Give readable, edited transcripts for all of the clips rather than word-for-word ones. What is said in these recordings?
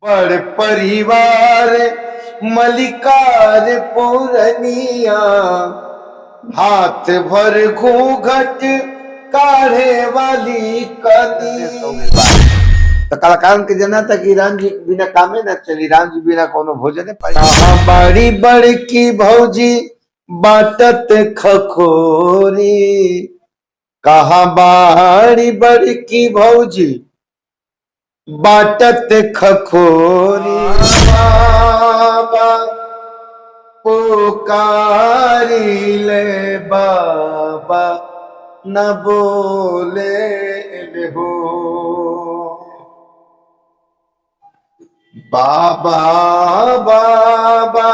बड़ परिवार मलिकार पुरनिया, हाथ भर घूंघट काढ़े वाली कनिया। तो कलाकार के जना था कि राम जी बिना कामे न चली, राम जी बिना कोनो भोजन पाई। कहाँ बड़ी बड़की भौजी बाटत खखोरी, कहाँ बड़ी बड़की भौजी बाटत खखोरी। बाबा पुकारी ले बाबा न बोले हो, बाबा बाबा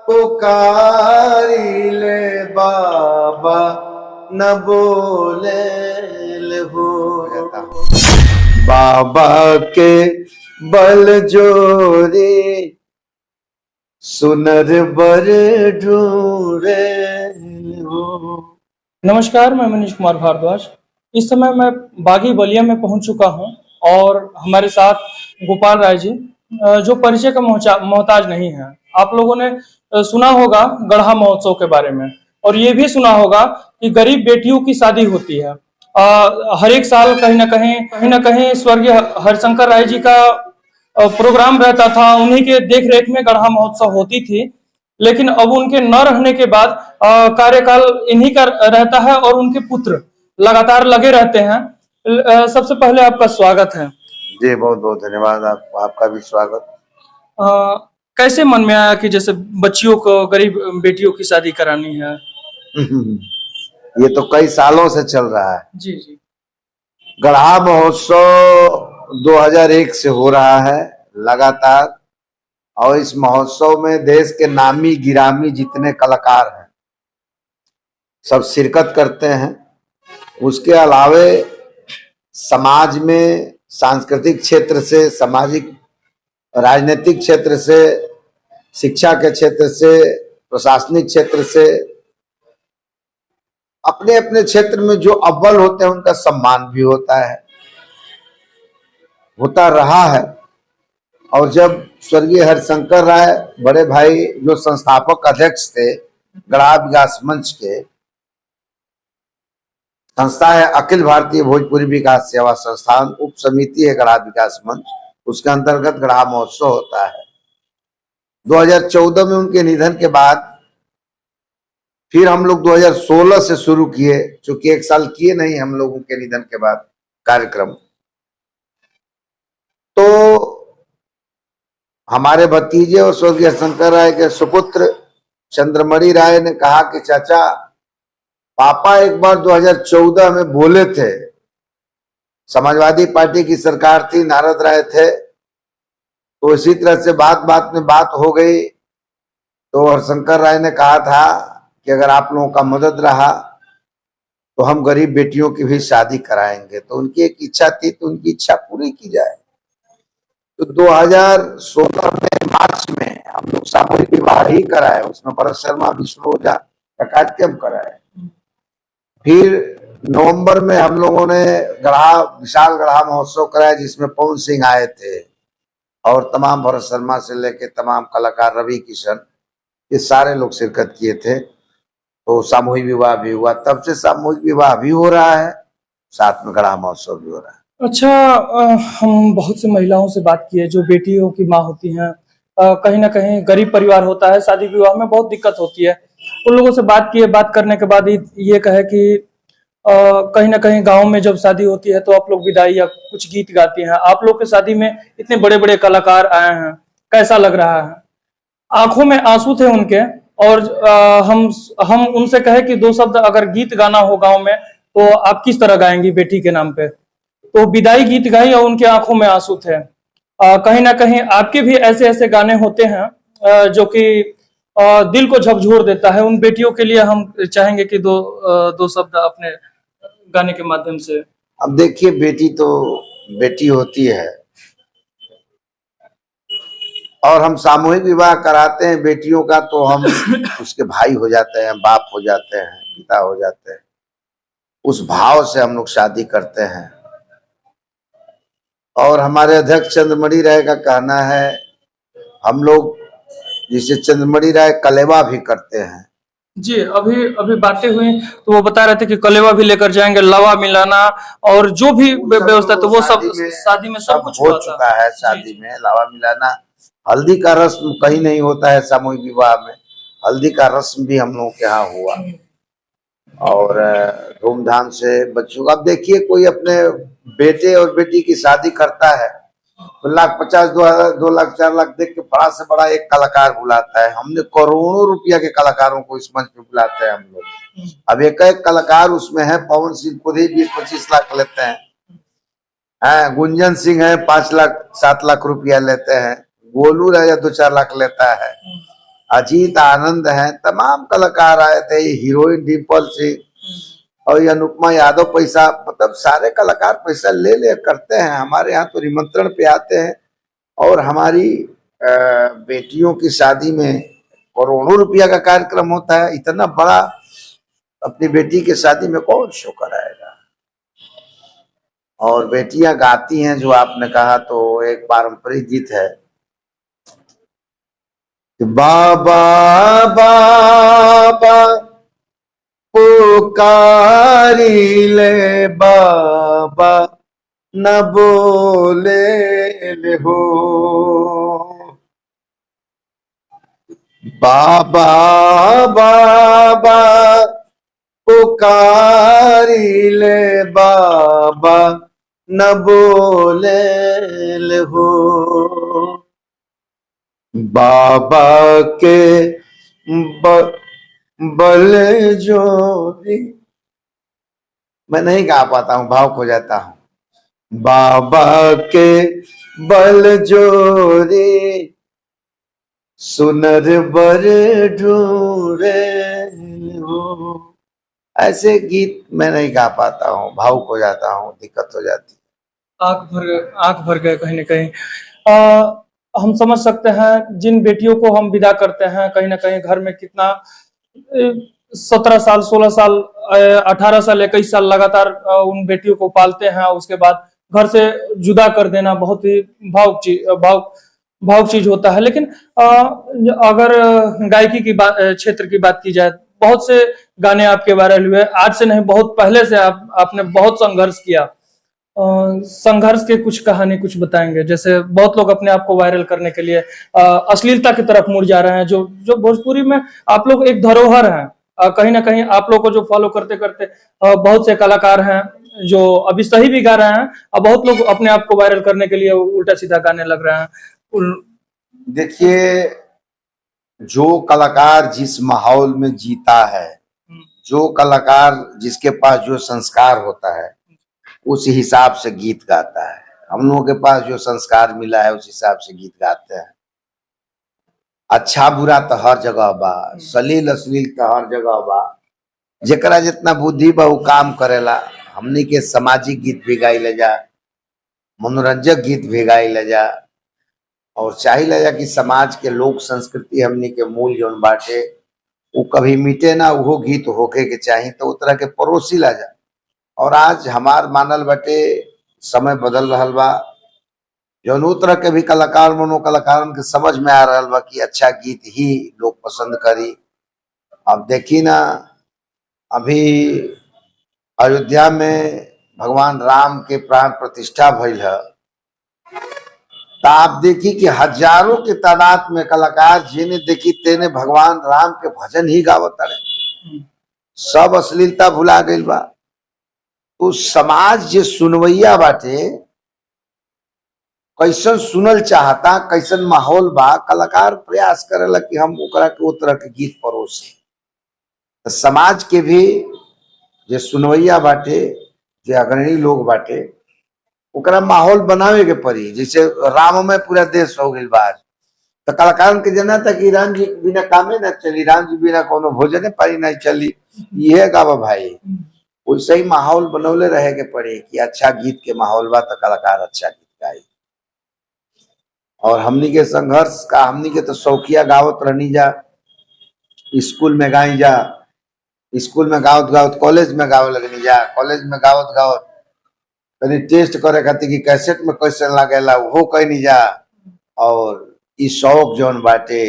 पुकारी ले बाबा न बोले हो। बाबा के बल जोरे सुनर बर ढूंढे हो। नमस्कार, मैं मनीष कुमार भारद्वाज। इस समय मैं बागी बलिया में पहुंच चुका हूं और हमारे साथ गोपाल राय जी, जो परिचय का मोहताज नहीं है। आप लोगों ने सुना होगा गढ़ा महोत्सव के बारे में, और ये भी सुना होगा कि गरीब बेटियों की शादी होती है। हर एक साल कहीं ना कहीं स्वर्गीय हरिशंकर राय जी का प्रोग्राम रहता था, उन्हीं के देख रेख में गढ़ा महोत्सव होती थी। लेकिन अब उनके न रहने के बाद कार्यकाल इन्हीं का रहता है और उनके पुत्र लगातार लगे रहते हैं। सबसे पहले आपका स्वागत है जी, बहुत बहुत धन्यवाद। आपका भी स्वागत। कैसे मन में आया कि जैसे बच्चियों को, गरीब बेटियों की शादी करानी है? ये तो कई सालों से चल रहा है। जी जी। गढ़ा महोत्सव 2001 से हो रहा है लगातार, और इस महोत्सव में देश के नामी गिरामी जितने कलाकार हैं सब शिरकत करते हैं। उसके अलावे समाज में सांस्कृतिक क्षेत्र से, सामाजिक राजनीतिक क्षेत्र से, शिक्षा के क्षेत्र से, प्रशासनिक क्षेत्र से, अपने अपने क्षेत्र में जो अव्वल होते हैं उनका सम्मान भी होता है, होता रहा है। और जब स्वर्गीय हरिशंकर राय बड़े भाई, जो संस्थापक अध्यक्ष थे गढ़ा विकास मंच के, संस्था है अखिल भारतीय भोजपुरी विकास सेवा संस्थान, उप समिति है गढ़ा विकास मंच, उसके अंतर्गत गढ़ा महोत्सव होता है। 2014 में उनके निधन के बाद फिर हम लोग 2016 से शुरू किए, चूंकि एक साल किए नहीं हम लोगों के निधन के बाद कार्यक्रम। तो हमारे भतीजे और स्वर्गीय शंकर राय के सुपुत्र चंद्रमणि राय ने कहा कि चाचा, पापा एक बार 2014 में बोले थे, समाजवादी पार्टी की सरकार थी, नारद राय थे, तो इसी तरह से बात में बात हो गई। तो हरिशंकर राय ने कहा था कि अगर आप लोगों का मदद रहा तो हम गरीब बेटियों की भी शादी कराएंगे। तो उनकी एक इच्छा थी, तो उनकी इच्छा पूरी की जाए। तो 2016 में मार्च में हम लोग सामूहिक विवाह ही कराए, उसमें भरत शर्मा, विष्णु ओझा का कार्यक्रम कराए। फिर नवंबर में हम लोगों ने विशाल गढ़ा महोत्सव कराया, जिसमें पवन सिंह आए थे और तमाम भरत शर्मा से लेके तमाम कलाकार, रवि किशन, ये सारे लोग शिरकत किए थे। तो सामूहिक विवाह भी हुआ, तब से सामूहिक विवाह भी हो रहा है, साथ में गढ़ा महोत्सव भी हो रहा है। अच्छा, हम बहुत सी महिलाओं से बात की है जो बेटियों की माँ होती हैं। कहीं ना कहीं गरीब परिवार होता है, शादी विवाह में बहुत दिक्कत होती है। उन लोगों से बात की है, बात करने के बाद ये कहे कि कहीं ना कहीं गांव में जब शादी होती है तो आप लोग विदाई या कुछ गीत गाती हैं। आप लोग के शादी में इतने बड़े बड़े कलाकार आए हैं, कैसा लग रहा है? आंखों में आंसू थे उनके, और हम उनसे कहे कि दो शब्द अगर गीत गाना हो गांव में तो आप किस तरह गाएंगी बेटी के नाम पे? तो विदाई गीत गाई और उनके आंखों में आंसू थे। कहीं ना कहीं आपके भी ऐसे ऐसे गाने होते हैं जो कि दिल को झकझोर देता है। उन बेटियों के लिए हम चाहेंगे कि दो शब्द अपने गाने के माध्यम से। अब देखिए, बेटी तो बेटी होती है, और हम सामूहिक विवाह कराते हैं बेटियों का, तो हम उसके भाई हो जाते हैं, बाप हो जाते हैं, पिता हो जाते हैं। उस भाव से हम लोग शादी करते हैं। और हमारे अध्यक्ष चंद्रमणि राय का कहना है, हम लोग जिसे चंद्रमणि राय कलेवा भी करते हैं। जी, अभी अभी बातें हुई तो वो बता रहे थे कि कलेवा भी लेकर जाएंगे, लावा मिलाना और जो भी वो सब व्यवस्था, तो तो वो सब शादी में सब सब कुछ हो हुआ था। चुका है। जी शादी जी। में लावा मिलाना, हल्दी का रस्म कहीं नहीं होता है सामूहिक विवाह में, हल्दी का रस्म भी हम लोगों के यहाँ हुआ। और धूमधाम से बच्चों, अब देखिए कोई अपने बेटे और बेटी की शादी करता है तो 1,50,000 2 लाख 4 लाख देख के बड़ा से बड़ा एक कलाकार बुलाता है। हमने करोड़ों रुपया के कलाकारों को इस मंच पे बुलाते हैं हम लोग। अब एक एक कलाकार उसमें है, पवन सिंह खुद ही 20-25 लाख लेते हैं, गुंजन सिंह है 5 लाख 7 लाख रुपया लेते हैं, गोलू राजा 2-4 लाख लेता है, अजीत आनंद है, तमाम कलाकार आए थे, हीरोइन डिम्पल सिंह और ये अनुपमा यादव, पैसा मतलब सारे कलाकार पैसा ले ले करते हैं। हमारे यहाँ तो निमंत्रण पे आते हैं और हमारी बेटियों की शादी में करोड़ों रुपया का कार्यक्रम होता है। इतना बड़ा अपनी बेटी की शादी में कौन शो कराएगा। और बेटियां गाती हैं, जो आपने कहा, तो एक पारंपरिक गीत है, बाबा बाबा पुकारी ले बाबा न बोले ले हो, बाबा बाबा पुकारी ले बाबा न बोले ले हो, बाबा के बल जोरी, मैं नहीं गा पाता हूँ, भाव खो जाता हूँ, बाबा के बल जोरी सुनर बर ढूंढे हो। ऐसे गीत मैं नहीं गा पाता हूँ, भावुक हो जाता हूँ, दिक्कत हो जाती है। आंख भर गए कहीं ना कहीं। हम समझ सकते हैं जिन बेटियों को हम विदा करते हैं, कहीं ना कहीं घर में कितना 17 साल 16 साल 18 साल 21 साल लगातार उन बेटियों को पालते हैं, उसके बाद घर से जुदा कर देना बहुत ही भावुक चीज भावुक चीज होता है। लेकिन अगर गायकी की बात क्षेत्र की बात की जाए, बहुत से गाने आपके वायरल हुए, आज से नहीं बहुत पहले से आपने बहुत संघर्ष किया। संघर्ष के कुछ कहानी कुछ बताएंगे? जैसे बहुत लोग अपने आप को वायरल करने के लिए अश्लीलता की तरफ मुड़ जा रहे हैं, जो जो भोजपुरी में आप लोग एक धरोहर हैं। कहीं ना कहीं आप लोग को जो फॉलो करते करते बहुत से कलाकार हैं जो अभी सही भी गा रहे हैं, और बहुत लोग अपने आप को वायरल करने के लिए उल्टा सीधा गाने लग रहे हैं। देखिए, जो कलाकार जिस माहौल में जीता है, जो कलाकार जिसके पास जो संस्कार होता है, उस हिसाब से गीत गाता है। हम लोगों के पास जो संस्कार मिला है उस हिसाब से गीत गाते हैं। अच्छा बुरा तो हर जगह बा, सलील अश्लील तो हर जगह बा, जेकरा जितना बुद्धि बा वो काम करेला। हमनी के सामाजिक गीत भी गाई ले जा, मनोरंजक गीत भी गाई ले जा, और चाही ले जा कि समाज के लोक संस्कृति हमनी के मूल जौन बाटे वो कभी मिटे ना, वो गीत होके के चाही, तो उस तरह के परोसी ला जा। और आज हमार मानल बटे समय बदल रहा बा, जौन उ तरह के भी कलाकार मनो कलाकारन के समझ में आ रहा बा कि अच्छा गीत ही लोग पसंद करी। अब देखी ना, अभी अयोध्या में भगवान राम के प्राण प्रतिष्ठा भइल है, तो आप देखी कि हजारों की तादाद में कलाकार जिन्हें देखी तेने भगवान राम के भजन ही गावत रहे, सब अश्लीलता भुला गई बा। तो समाज जे सुनवैया बाटे कैसन सुनल चाहता, कैसन माहौल बा, कलाकार प्रयास करेला कि हम ओकरा के वो तरह के गीत परोसे। तो समाज के भी जे सुनवैया बाटे, जे अग्रणी लोग बाटे, ओकरा माहौल बनावे के पड़ी। जैसे राम में पूरा देश हो गई बात, तो कलाकार के जना था कि राम जी बिना कामे ना चली, राम जी बिना कोनो भोजने पानी नहीं चली, ये गावा भाई। वैसे ही माहौल बनौले रहे के पड़े कि अच्छा गीत के माहौल बा तो कलाकार अच्छा गीत गाई। और हमनी के संघर्ष का, हमनी के तो शौकिया गावत रहनी जा, स्कूल में गाई जा, स्कूल में गावत गावत कॉलेज में गावे लगनी जा, कॉलेज में गावत गावत तनी टेस्ट करे खातिर कि कैसेट में कैसे लागेला वो कहीं नहीं जा। और ई शौक जौन बाटे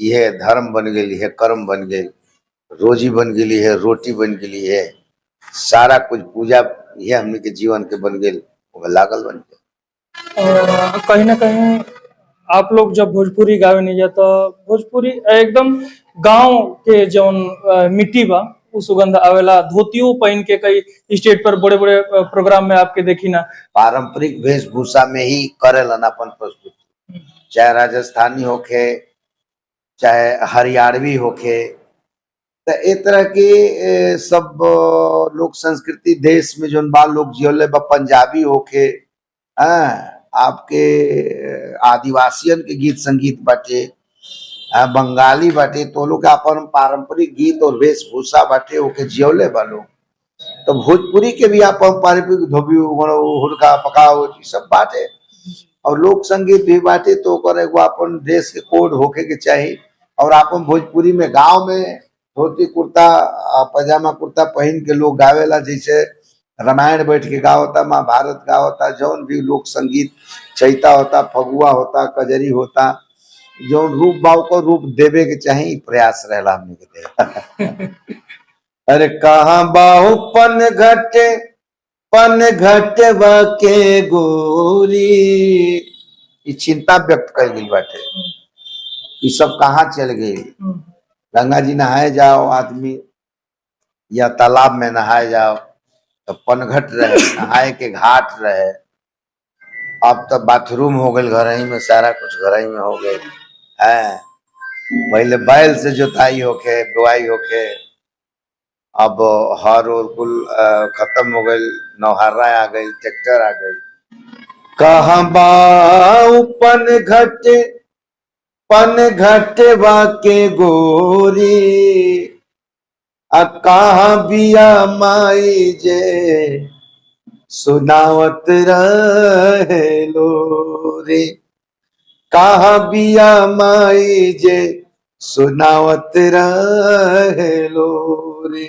यह धर्म बन गई है, कर्म बन गई, रोजी बन गई है, रोटी बन गई है, सारा कुछ पूजा ये हमने के जीवन के बन गई, लागल बन गई। कहीं ना कहीं आप लोग जब भोजपुरी गावे नहीं जाता, भोजपुरी एकदम गांव के जौन मिट्टी बा उ सुगंध आवेला। धोतियों पहन के कई स्टेज पर बड़े बड़े प्रोग्राम में आपके देखी ना, पारंपरिक वेशभूषा में ही करेलन अपन प्रस्तुति, चाहे राजस्थानी होखे चाहे हरियाणवी होखे। तो ए तरह के सब लोक संस्कृति देश में जोन बा लोग जियोले बा, पंजाबी होखे, आपके आदिवासियन के गीत संगीत बाटे, बंगाली बाटे, तो लोग अपन पारंपरिक गीत और वेशभूषा बाटे ओके जियोले बा लोग। तो भोजपुरी के भी आप पारंपरिक धोबी हुड़का पकाओ सब बाटे और लोक संगीत भी बाटे। तो ओकर एगो अपन देश के कोड होके के चाहिए। और अपन भोजपुरी में गांव में धोती कुर्ता पजामा कुर्ता पहन के लोग गावेला, जैसे रामायण बैठ के गावता, महाभारत गावता, जौन भी लोक संगीत चैता होता, फगुआ होता, कजरी होता, जौन रूप भाव को रूप देवे के चाहिए प्रयास रहला हमने के। अरे कहाँ बाहु पन घटे के गोरी, ये चिंता व्यक्त कर गई बाटे कि सब कहाँ चल गई। गंगा जी नहाए जाओ आदमी या तालाब में नहाए जाओ तो पनघट रहे, नहाए के घाट रहे। अब तो बाथरूम हो गए घर ही में, सारा कुछ घर ही में हो गए है। पहले बैल से जोताई होके बुआई होके, अब हर और कुल खत्म हो गई, नौहरा आ गई, ट्रैक्टर आ गई। कहाँ बाऊ पन घटे के गोरी, कहाँ बिया माई जे सुनावत रहे लोरी, कहाँ बिया माई जे सुनावत रहे लोरी।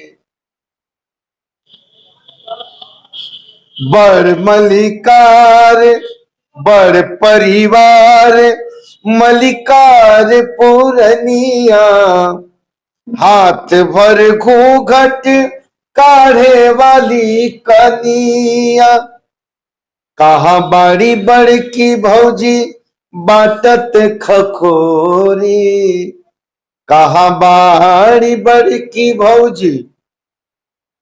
बड़ मलिकार बड़ परिवार मलिकार पुरनिया, हाथ भर घूंघट काढ़े वाली कनिया, कहाँ बाड़ी बड़की भौजी बाटत खखोरी, कहाँ बाड़ी बड़की भौजी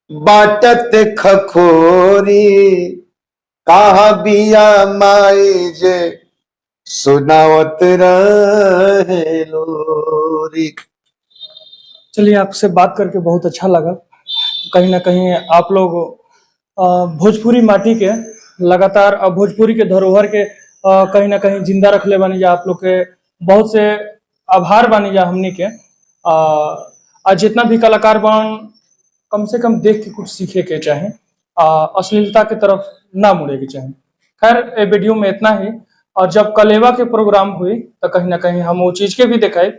बाटत खखोरी, कहाँ बिया माई जे सुनावत रहे लोरी। चलिए, आपसे बात करके बहुत अच्छा लगा। कहीं ना कहीं आप लोग भोजपुरी माटी के लगातार भोजपुरी के धरोहर के कहीं ना कहीं जिंदा रख ले बानी जा। आप लोग के बहुत से आभार बानी जा हमनी के। आज जितना भी कलाकार बन कम से कम देख के कुछ सीखे के चाहे, अश्लीलता के तरफ ना मुड़े के चाहे। खैर, ए वीडियो में इतना ही। और जब कलेवा के प्रोग्राम हुई तो कहीं ना कहीं हम वो चीज के भी दिखाए।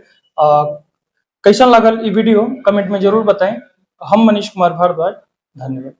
कैसा लागल ये वीडियो कमेंट में जरूर बताएं। हम मनीष कुमार भारद्वाज, धन्यवाद।